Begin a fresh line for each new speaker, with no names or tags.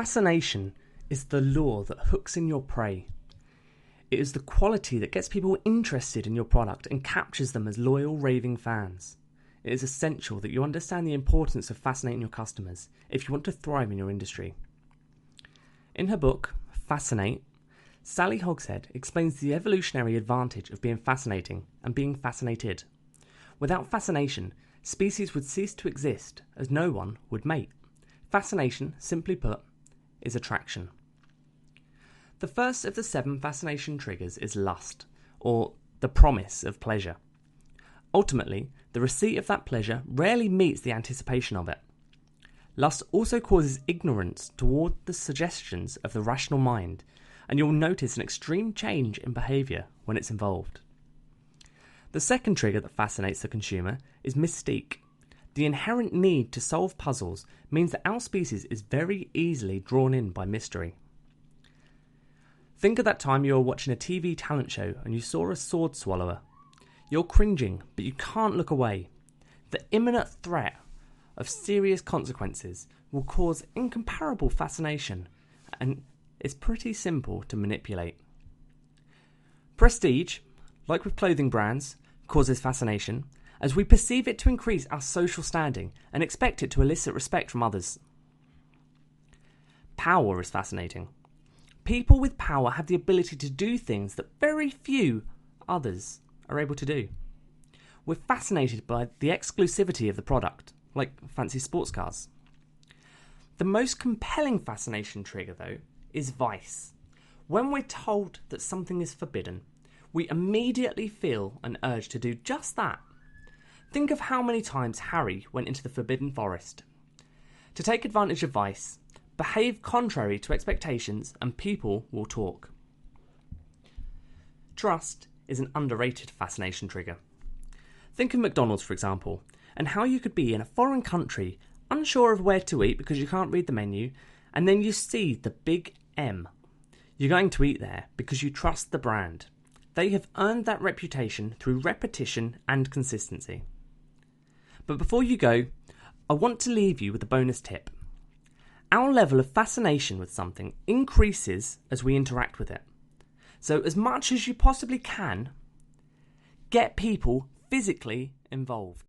Fascination is the lure that hooks in your prey. It is the quality that gets people interested in your product and captures them as loyal, raving fans. It is essential that you understand the importance of fascinating your customers if you want to thrive in your industry. In her book, Fascinate, Sally Hogshead explains the evolutionary advantage of being fascinating and being fascinated. Without fascination, species would cease to exist as no one would mate. Fascination, simply put, is attraction. The first of the 7 fascination triggers is lust, or the promise of pleasure. Ultimately, the receipt of that pleasure rarely meets the anticipation of it. Lust also causes ignorance toward the suggestions of the rational mind, and you'll notice an extreme change in behaviour when it's involved. The second trigger that fascinates the consumer is mystique. The inherent need to solve puzzles means that our species is very easily drawn in by mystery. Think of that time you were watching a TV talent show and you saw a sword swallower. You're cringing, but you can't look away. The imminent threat of serious consequences will cause incomparable fascination, and it's pretty simple to manipulate. Prestige, like with clothing brands, causes fascination, as we perceive it to increase our social standing and expect it to elicit respect from others. Power is fascinating. People with power have the ability to do things that very few others are able to do. We're fascinated by the exclusivity of the product, like fancy sports cars. The most compelling fascination trigger, though, is vice. When we're told that something is forbidden, we immediately feel an urge to do just that. Think of how many times Harry went into the forbidden forest. To take advantage of vice, behave contrary to expectations and people will talk. Trust is an underrated fascination trigger. Think of McDonald's, for example, and how you could be in a foreign country, unsure of where to eat because you can't read the menu, and then you see the big M. You're going to eat there because you trust the brand. They have earned that reputation through repetition and consistency. But before you go, I want to leave you with a bonus tip. Our level of fascination with something increases as we interact with it. So as much as you possibly can, get people physically involved.